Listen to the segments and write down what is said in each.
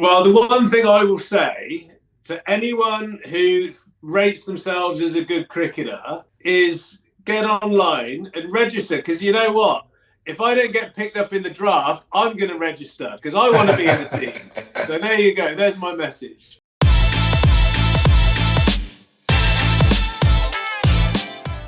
Well, the one thing I will say to anyone who rates themselves as a good cricketer is get online and register. Because you know what? If I don't get picked up in the draft, I'm going to register because I want to be in the team. So there you go. There's my message.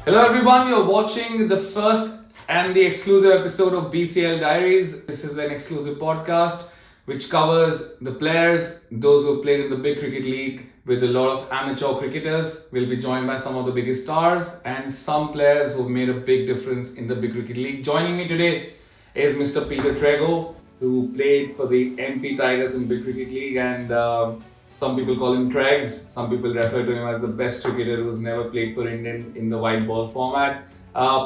Hello everyone, you're watching the first and the exclusive episode of BCL Diaries. This is an exclusive podcast which covers the players, those who have played in the big cricket league with a lot of amateur cricketers. We'll be joined by some of the biggest stars and some players who've made a big difference in the big cricket league. Joining me today is Mr. Peter Trego, who played for the MP Tigers in big cricket league, and some people call him Tregs. Some people refer to him as the best cricketer who's never played for England in the white ball format.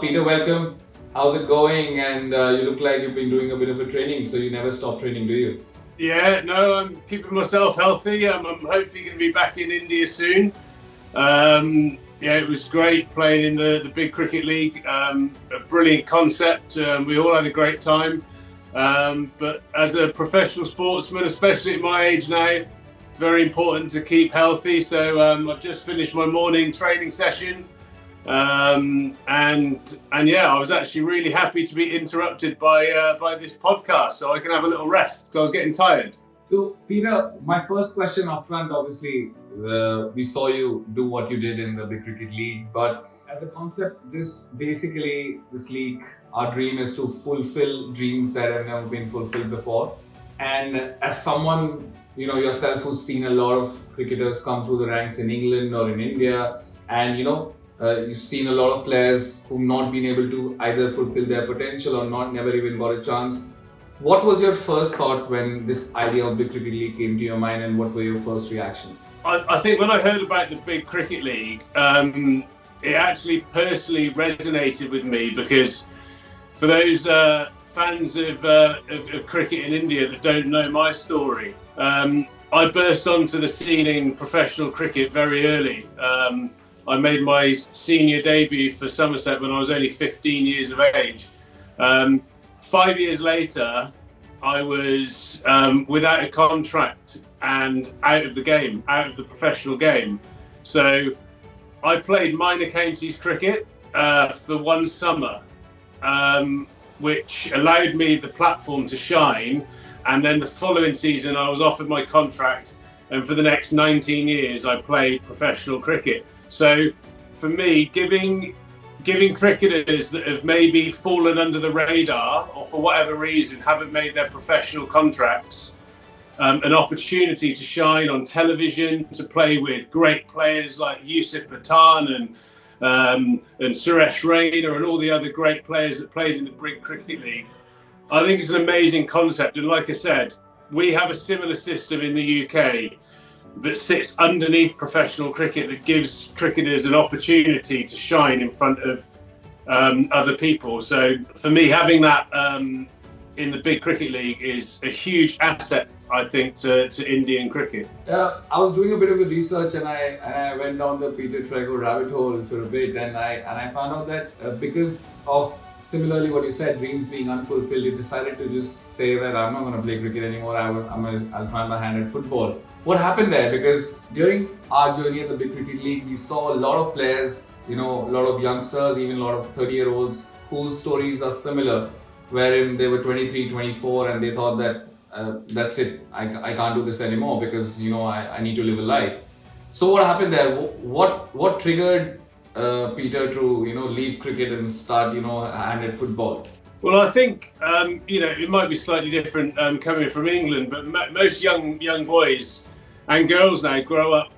Peter, welcome. How's it going? And you look like you've been doing a bit of a training, so you never stop training, do you? Yeah, no, I'm keeping myself healthy. I'm hopefully going to be back in India soon. It was great playing in the big cricket league. A brilliant concept. We all had a great time. But as a professional sportsman, especially at my age now, very important to keep healthy. So I've just finished my morning training session. And yeah, I was actually really happy to be interrupted by this podcast so I can have a little rest because I was getting tired. So Peter, my first question up front, obviously, we saw you do what you did in the big cricket league, but as a concept, this league, our dream is to fulfill dreams that have never been fulfilled before. And as someone, yourself who's seen a lot of cricketers come through the ranks in England or in India, and you've seen a lot of players who've not been able to either fulfill their potential or never even got a chance. What was your first thought when this idea of big cricket league came to your mind, and what were your first reactions? I think when I heard about the big cricket league, it actually personally resonated with me because for those fans of cricket in India that don't know my story, I burst onto the scene in professional cricket very early. I made my senior debut for Somerset when I was only 15 years of age. 5 years later, I was without a contract and out of the professional game. So I played minor counties cricket for one summer, which allowed me the platform to shine. And then the following season, I was offered my contract. And for the next 19 years, I played professional cricket. So for me, giving cricketers that have maybe fallen under the radar or for whatever reason haven't made their professional contracts an opportunity to shine on television, to play with great players like Yusuf Pathan and Suresh Raina and all the other great players that played in the big cricket league. I think it's an amazing concept. And like I said, we have a similar system in the UK that sits underneath professional cricket that gives cricketers an opportunity to shine in front of other people. So for me, having that in the big cricket league is a huge asset, I think, to Indian cricket. I was doing a bit of a research and I went down the Peter Trego rabbit hole for a bit, and I found out that because of similarly what you said, dreams being unfulfilled, you decided to just say that I'm not going to play cricket anymore. I'll try my hand at football. What happened there? Because during our journey at the big cricket league, we saw a lot of players, a lot of youngsters, even a lot of 30-year-olds whose stories are similar, wherein they were 23, 24 and they thought that that's it, I can't do this anymore because, I need to live a life. So what happened there? What triggered Peter to leave cricket and start hand at football? Well, I think it might be slightly different coming from England, but most young boys and girls now grow up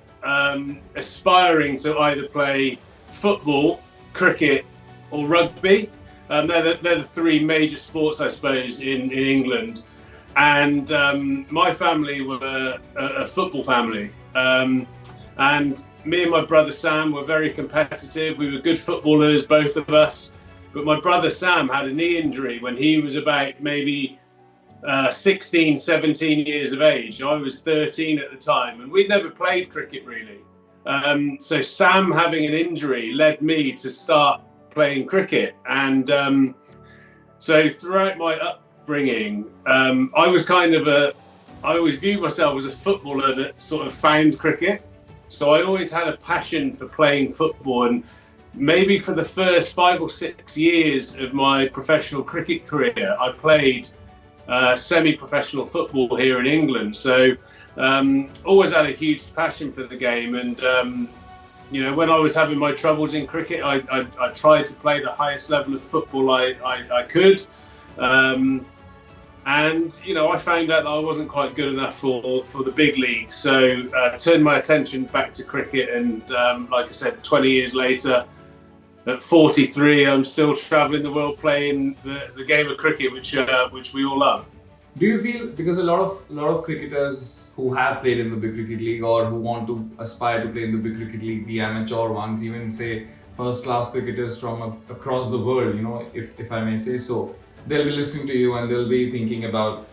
aspiring to either play football, cricket, or rugby. They're the three major sports, I suppose, in England. And my family were a football family, and me and my brother Sam were very competitive. We were good footballers, both of us. But my brother Sam had a knee injury when he was about maybe 16, 17 years of age. I was 13 at the time, and we'd never played cricket really. So Sam having an injury led me to start playing cricket. And so throughout my upbringing, I was kind of I always viewed myself as a footballer that sort of found cricket. So I always had a passion for playing football, and maybe for the first 5 or 6 years of my professional cricket career, I played semi-professional football here in England. So always had a huge passion for the game, and when I was having my troubles in cricket, I tried to play the highest level of football I could. And I found out that I wasn't quite good enough for the big leagues, so turned my attention back to cricket. And like I said, 20 years later, at 43, I'm still travelling the world playing the game of cricket, which we all love. Do you feel, because a lot of cricketers who have played in the big cricket league or who want to aspire to play in the big cricket league, the amateur ones, even say first class cricketers from across the world, if I may say so, they'll be listening to you and they'll be thinking about,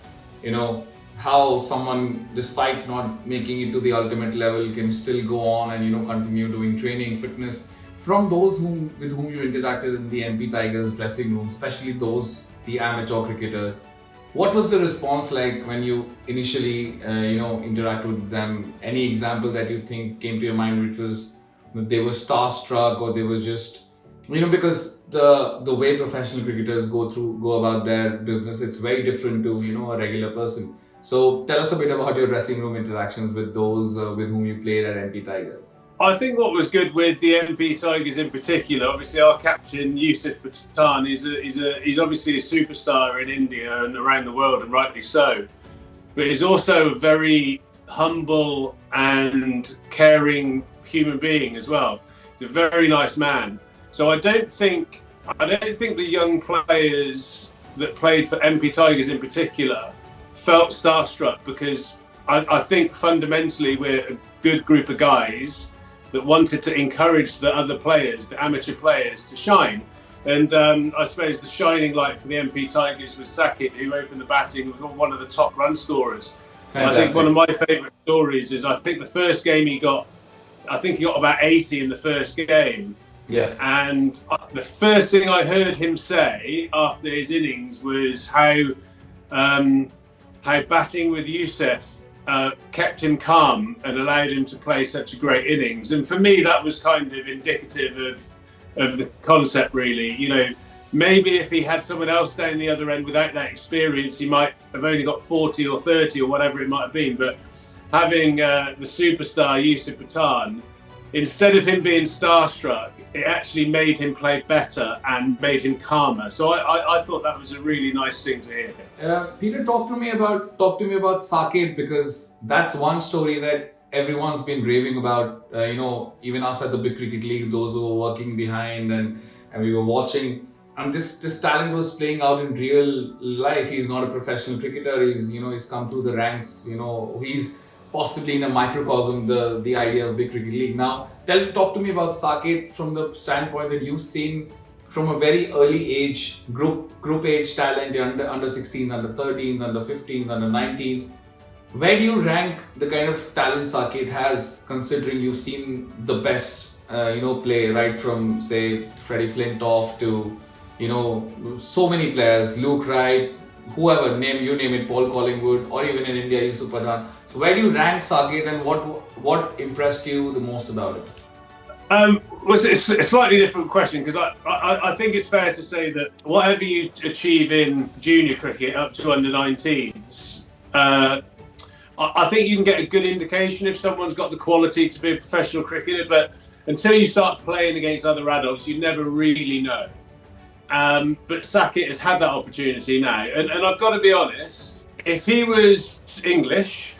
how someone, despite not making it to the ultimate level, can still go on and, continue doing training, fitness. From those with whom you interacted in the MP Tigers dressing room, especially the amateur cricketers, what was the response like when you initially, interacted with them? Any example that you think came to your mind, which was that they were starstruck, or they were just, because the way professional cricketers go about their business, it's very different to a regular person. So tell us a bit about your dressing room interactions with those with whom you played at MP Tigers. I think what was good with the MP Tigers in particular, obviously our captain Yusuf Pathan, he's obviously a superstar in India and around the world, and rightly so. But he's also a very humble and caring human being as well. He's a very nice man. So I don't think the young players that played for MP Tigers in particular felt starstruck, because I think fundamentally we're a good group of guys that wanted to encourage the other players, the amateur players, to shine. And I suppose the shining light for the MP Tigers was Sackett, who opened the batting, was one of the top run scorers. I think one of my favourite stories is, I think the first game he got about 80 in the first game. Yes. And the first thing I heard him say after his innings was how batting with Yusuf kept him calm and allowed him to play such a great innings. And for me, that was kind of indicative of the concept, really. Maybe if he had someone else down the other end without that experience, he might have only got 40 or 30 or whatever it might have been. But having the superstar Yusuf Pathan, instead of him being starstruck, it actually made him play better and made him calmer. So I thought that was a really nice thing to hear. Peter, talk to me about Sackett, because that's one story that everyone's been raving about. Even us at the Big Cricket League, those who were working behind and we were watching. And this talent was playing out in real life. He's not a professional cricketer. He's come through the ranks. He's possibly in a microcosm, the idea of Big Cricket League. Now, talk to me about Sackett from the standpoint that you've seen from a very early age, group age talent, under 16s, under 13s, under 15s, under 19s. Where do you rank the kind of talent Sackett has, considering you've seen the best, play, right from, say, Freddie Flintoff to, so many players, Luke Wright, whoever, name it, Paul Collingwood, or even in India, Yusuf Pathan. So where do you rank Sackett, and what impressed you the most about it? It's a slightly different question, because I think it's fair to say that whatever you achieve in junior cricket up to under 19s, I think you can get a good indication if someone's got the quality to be a professional cricketer, but until you start playing against other adults, you never really know. But Sackett has had that opportunity now, and I've got to be honest, if he was English,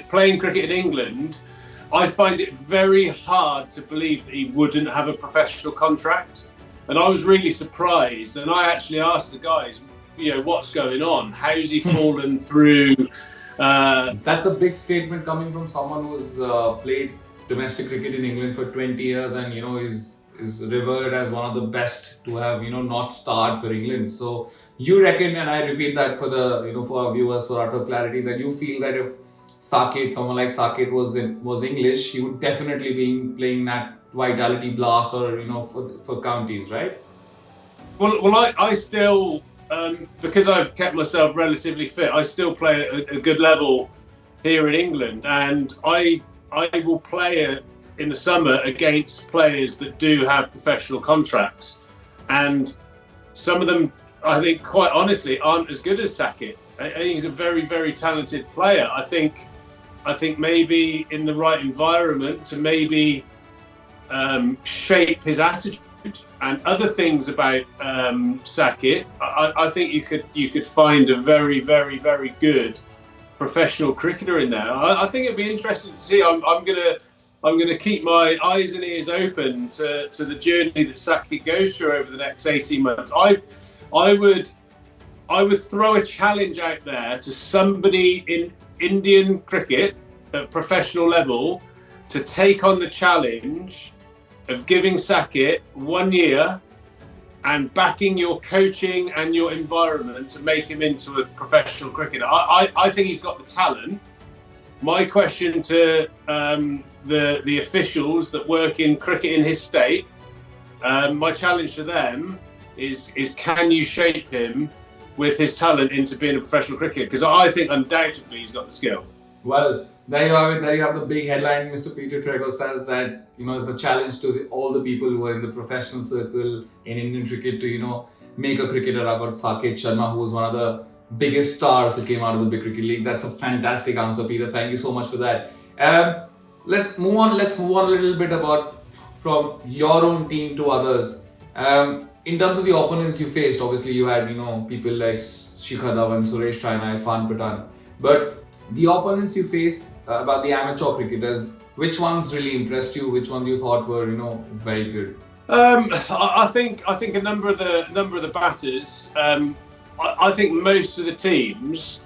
playing cricket in England, I find it very hard to believe that he wouldn't have a professional contract. And I was really surprised, and I actually asked the guys, what's going on? How's he fallen through? That's a big statement coming from someone who's played domestic cricket in England for 20 years and is revered as one of the best to have not starred for England. So you reckon, and I repeat that for the for our viewers, for utter clarity, that you feel that if someone like Sackett was English, he would definitely be playing that Vitality Blast or for counties, right? Well, I still because I've kept myself relatively fit, I still play at a good level here in England, and I will play in the summer against players that do have professional contracts, and some of them, I think, quite honestly, aren't as good as Sakic. I think he's a very, very talented player. I think maybe in the right environment to maybe shape his attitude and other things about Sakic. I think you could find a very, very, very good professional cricketer in there. I think it'd be interesting to see. I'm gonna keep my eyes and ears open to the journey that Sakic goes through over the next 18 months. I would throw a challenge out there to somebody in Indian cricket at professional level to take on the challenge of giving Sakic 1 year and backing your coaching and your environment to make him into a professional cricketer. I think he's got the talent. My question to the officials that work in cricket in his state, my challenge to them is can you shape him with his talent into being a professional cricketer? Because I think undoubtedly he's got the skill. Well, there you have it. There you have the big headline. Mr. Peter Trego says that, it's a challenge to all the people who are in the professional circle in Indian cricket to, make a cricketer about Sakic Sharma, who was one of the biggest stars who came out of the big cricket league. That's a fantastic answer, Peter. Thank you so much for that. Let's move on a little bit about from your own team to others. In terms of the opponents you faced, obviously you had, people like Shikhar Dhawan, Suresh Raina, Irfan Pathan. But the opponents you faced, about the amateur cricketers, which ones really impressed you? Which ones you thought were, very good? I think a number of the batters. I think most of the teams.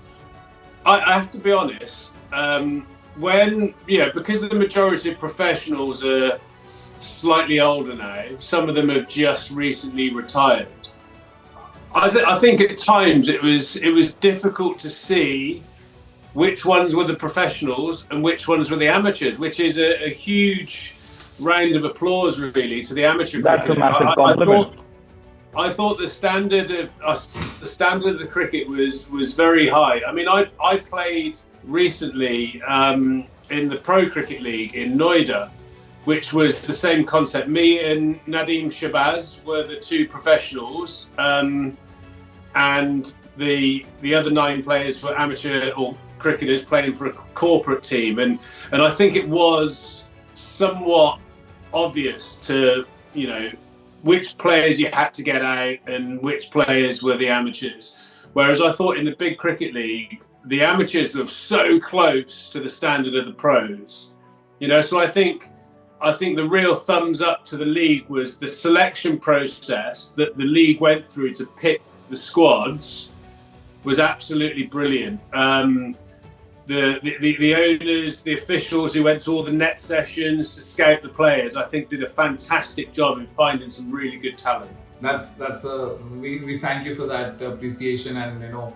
I have to be honest. When because the majority of professionals are slightly older now, some of them have just recently retired. I think at times it was difficult to see which ones were the professionals and which ones were the amateurs, which is a huge round of applause really to the amateur cricketers. That's a massive compliment. I thought the standard of the cricket was very high. I mean, I played recently in the Pro Cricket League in Noida, which was the same concept. Me and Nadeem Shabazz were the two professionals, and the other 9 players were amateur or cricketers playing for a corporate team, and I think it was somewhat obvious to which players you had to get out and which players were the amateurs. Whereas I thought in the big cricket league, the amateurs were so close to the standard of the pros. So I think the real thumbs up to the league was the selection process that the league went through to pick the squads was absolutely brilliant. The owners, the officials who went to all the net sessions to scout the players, I think did a fantastic job in finding some really good talent. We thank you for that appreciation, and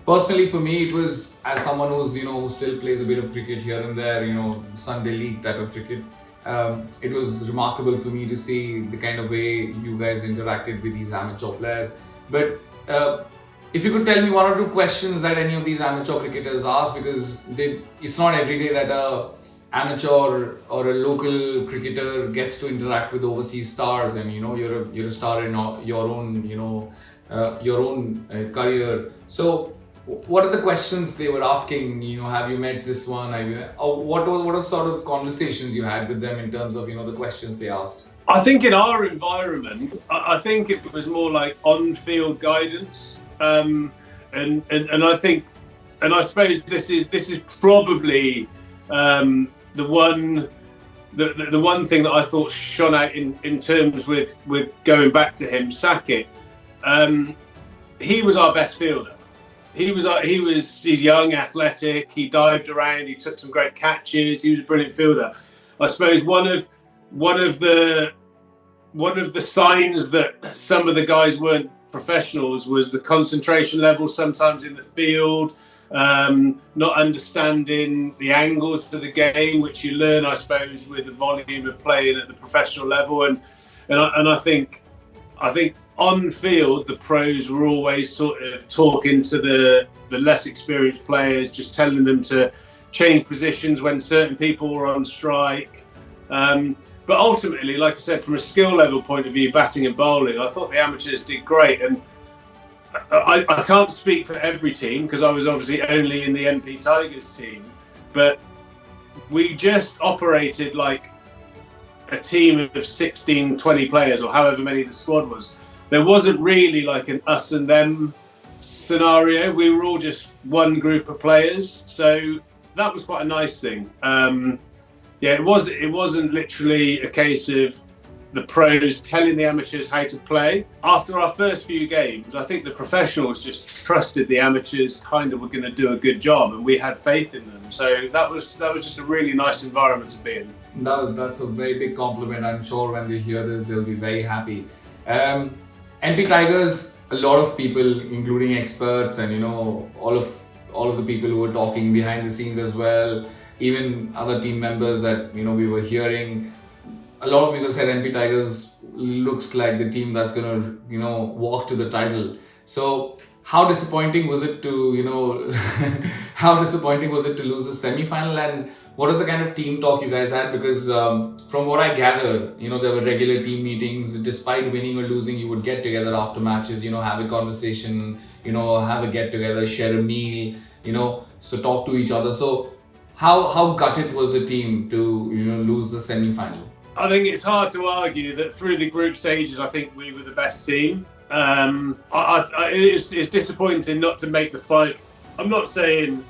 personally for me it was, as someone who's who still plays a bit of cricket here and there, Sunday league type of cricket. It was remarkable for me to see the kind of way you guys interacted with these amateur players. But if you could tell me 1 or 2 questions that any of these amateur cricketers ask, because it's not every day that a amateur or a local cricketer gets to interact with overseas stars, and you're a star in your own career. So what are the questions they were asking? Have you met this one? What are sort of conversations you had with them in terms of the questions they asked? I think in our environment, I think it was more like on-field guidance. And I think, and I suppose this is probably the one thing that I thought shone out in terms with going back to him, Sakic. He was our best fielder. He's young, athletic. He dived around. He took some great catches. He was a brilliant fielder. I suppose one of the signs that some of the guys weren't professionals was the concentration level sometimes in the field, not understanding the angles to the game, which you learn, I suppose, with the volume of playing at the professional level. And I think on field, the pros were always sort of talking to the less experienced players, just telling them to change positions when certain people were on strike. But ultimately, like I said, from a skill level point of view, batting and bowling, I thought the amateurs did great. And I can't speak for every team because I was obviously only in the MP Tigers team, but we just operated like a team of 16, 20 players or however many the squad was. There wasn't really like an us and them scenario. We were all just one group of players. So that was quite a nice thing. It wasn't literally a case of the pros telling the amateurs how to play. After our first few games, I think the professionals just trusted the amateurs kind of were going to do a good job, and we had faith in them. So that was just a really nice environment to be in. That's a very big compliment. I'm sure when they hear this, they'll be very happy. NP Tigers, a lot of people, including experts and all of the people who were talking behind the scenes as well, even other team members that we were hearing. A lot of people said NP Tigers looks like the team that's gonna walk to the title. So how disappointing was it to how disappointing was it to lose the semi-final, and what was the kind of team talk you guys had? Because from what I gather, there were regular team meetings. Despite winning or losing, you would get together after matches, have a conversation, have a get together, share a meal, so talk to each other. So how gutted was the team to lose the semi-final? I think it's hard to argue that through the group stages, I think we were the best team. It's disappointing not to make the final. I'm not saying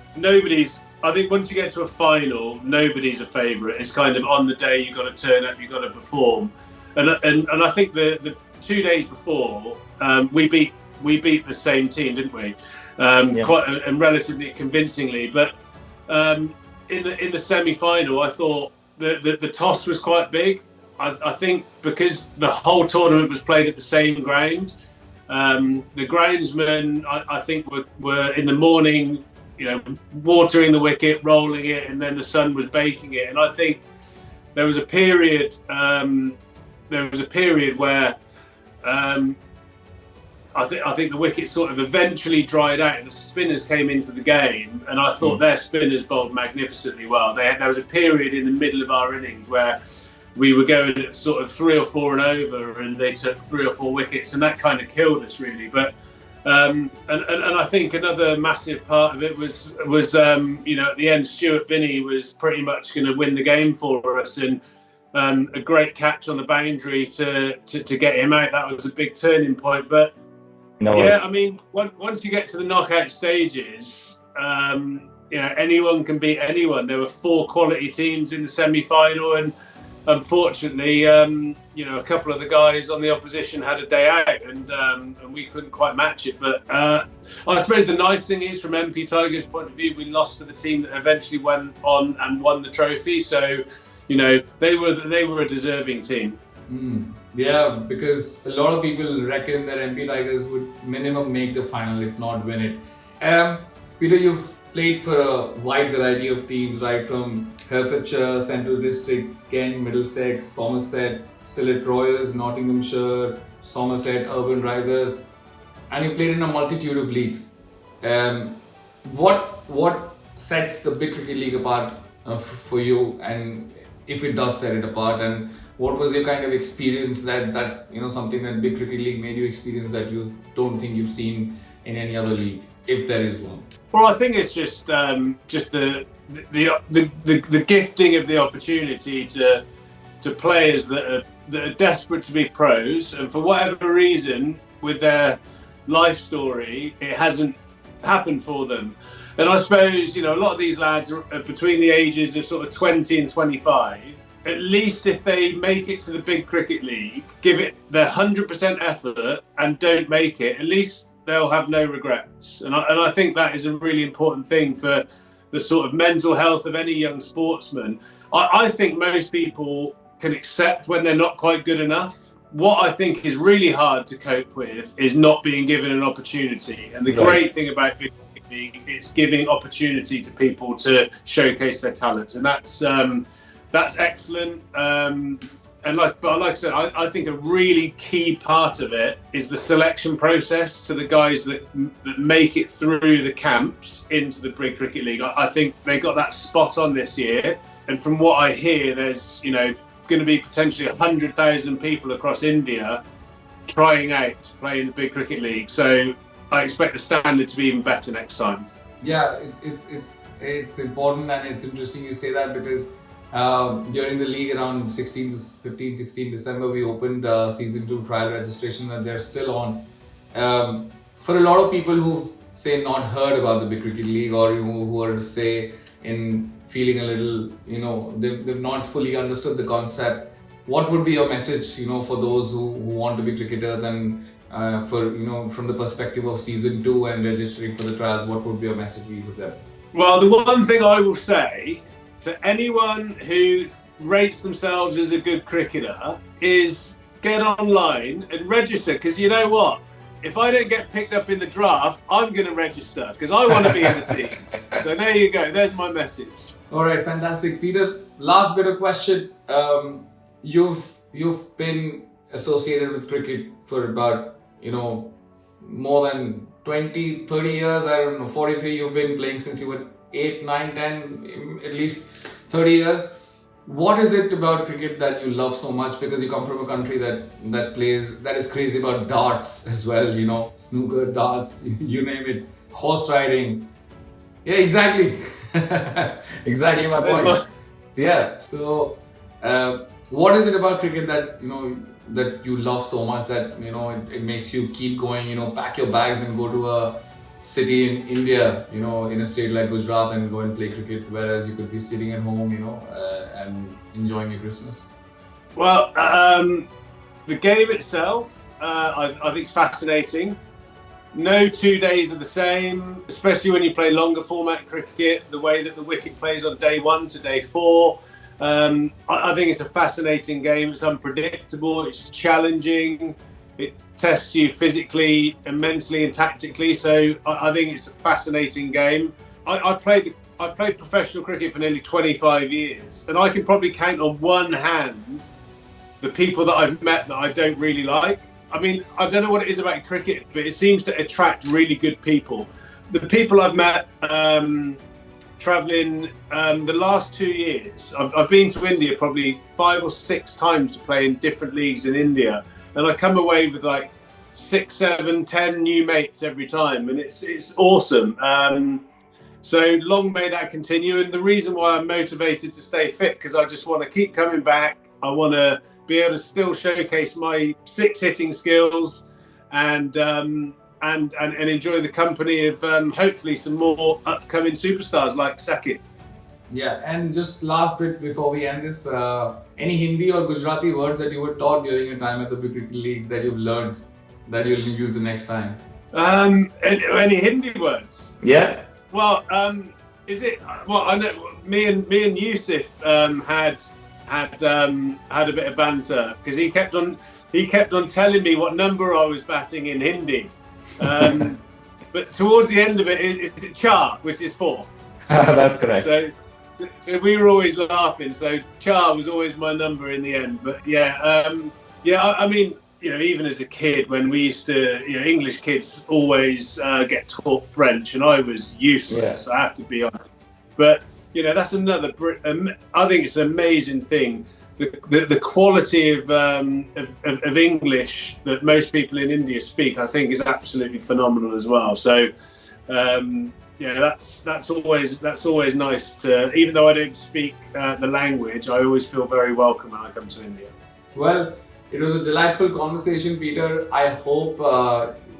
I think once you get to a final, nobody's a favourite. It's kind of on the day you've got to turn up, you've got to perform. And I think the 2 days before, we beat the same team, didn't we? Quite and relatively convincingly. But in the semi-final, I thought the toss was quite big. I think because the whole tournament was played at the same ground, the groundsmen I think were in the morning, watering the wicket, rolling it, and then the sun was baking it. And I think there was a period where I think the wicket sort of eventually dried out and the spinners came into the game, and I thought their spinners bowled magnificently well. There was a period in the middle of our innings where we were going at sort of 3 or 4 and over, and they took 3 or 4 wickets, and that kind of killed us really. But and I think another massive part of it was at the end, Stuart Binney was pretty much going to win the game for us, and a great catch on the boundary to get him out. That was a big turning point. But I mean, once you get to the knockout stages, anyone can beat anyone. There were 4 quality teams in the semi-final, and unfortunately, a couple of the guys on the opposition had a day out, and we couldn't quite match it. But I suppose the nice thing is, from MP Tigers' point of view, we lost to the team that eventually went on and won the trophy. So, they were a deserving team. Yeah, because a lot of people reckon that MP Tigers would minimum make the final, if not win it. Peter, you've played for a wide variety of teams, right from Herefordshire, Central Districts, Kent, Middlesex, Somerset, Sylhet Royals, Nottinghamshire, Somerset, Urban Risers, and you played in a multitude of leagues. What sets the Big Cricket League apart for you, and if it does set it apart, and what was your kind of experience that something that Big Cricket League made you experience that you don't think you've seen in any other league, if there is one? Well, I think it's just the gifting of the opportunity to players that are desperate to be pros, and for whatever reason with their life story, it hasn't happened for them. And I suppose a lot of these lads are between the ages of sort of 20 and 25. At least if they make it to the Big Cricket League, give it their 100% effort and don't make it, at least they'll have no regrets. And I think that is a really important thing for the sort of mental health of any young sportsman. I think most people can accept when they're not quite good enough. What I think is really hard to cope with is not being given an opportunity. And the great thing about Big Cricket League is giving opportunity to people to showcase their talents. And that's excellent. But like I said, I think a really key part of it is the selection process to the guys that make it through the camps into the Big Cricket League. I think they got that spot on this year. And from what I hear, there's going to be potentially 100,000 people across India trying out to play in the Big Cricket League. So I expect the standard to be even better next time. Yeah, it's important, and it's interesting you say that, because during the league around 16 December, we opened season 2 trial registration, and they're still on. For a lot of people who've say not heard about the Big Cricket League, or who are say in feeling a little, they've not fully understood the concept, what would be your message, for those who want to be cricketers, and from the perspective of season 2 and registering for the trials, what would be your message be for them? Well, the one thing I will say to anyone who rates themselves as a good cricketer is get online and register, because you know what? If I don't get picked up in the draft, I'm going to register because I want to be in the team. So there you go. There's my message. All right, fantastic. Peter, last bit of question. You've been associated with cricket for about, more than 20, 30 years. I don't know, 43. You've been playing since you were 8, 9, 10, at least 30 years. What is it about cricket that you love so much? Because you come from a country that is crazy about darts as well, snooker, darts, you name it, horse riding. Yeah, exactly. Exactly my point. Yeah. So, what is it about cricket that, that you love so much that, it makes you keep going, pack your bags and go to a city in India, in a state like Gujarat and go and play cricket, whereas you could be sitting at home, and enjoying your Christmas? Well, the game itself, I think it's fascinating. No 2 days are the same, especially when you play longer format cricket, the way that the wicket plays on day 1 to day 4. I think it's a fascinating game. It's unpredictable, it's challenging, it tests you physically and mentally and tactically. So I think it's a fascinating game. I've played professional cricket for nearly 25 years, and I can probably count on one hand the people that I've met that I don't really like. I mean, I don't know what it is about cricket, but it seems to attract really good people. The people I've met traveling the last 2 years, I've been to India probably 5 or 6 times to play in different leagues in India. And I come away with like 6, 7, 10 new mates every time, and it's awesome. So long may that continue. And the reason why I'm motivated to stay fit, because I just want to keep coming back. I want to be able to still showcase my 6 hitting skills, and enjoy the company of hopefully some more upcoming superstars like Sakit. Yeah, and just last bit before we end this, any Hindi or Gujarati words that you were taught during your time at the Big Cricket League that you've learned that you'll use the next time? Any Hindi words? Yeah. Well, I know me and Yusuf had a bit of banter, because he kept on telling me what number I was batting in Hindi. But towards the end of it's Char, which is 4. That's correct. So we were always laughing. So Char was always my number in the end. But I mean, even as a kid, when we used to, English kids always get taught French, and I was useless. Yeah. I have to be honest. But that's another. I think it's an amazing thing. The quality of English that most people in India speak, I think, is absolutely phenomenal as well. So, that's always nice to. Even though I don't speak the language, I always feel very welcome when I come to India. Well, it was a delightful conversation, Peter. I hope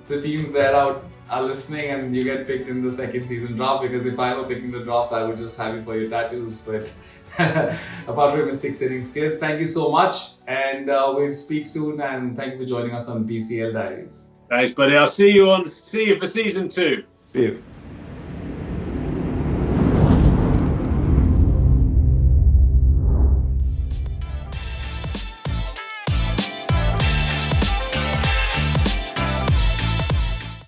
the teams there are listening and you get picked in the second season draft, because if I were picking the draft, I would just have you for your tattoos. But apart from your 6 hitting skills, thank you so much, and we'll speak soon, and thank you for joining us on BCL Diaries. Thanks, buddy. I'll see you for season 2. See you.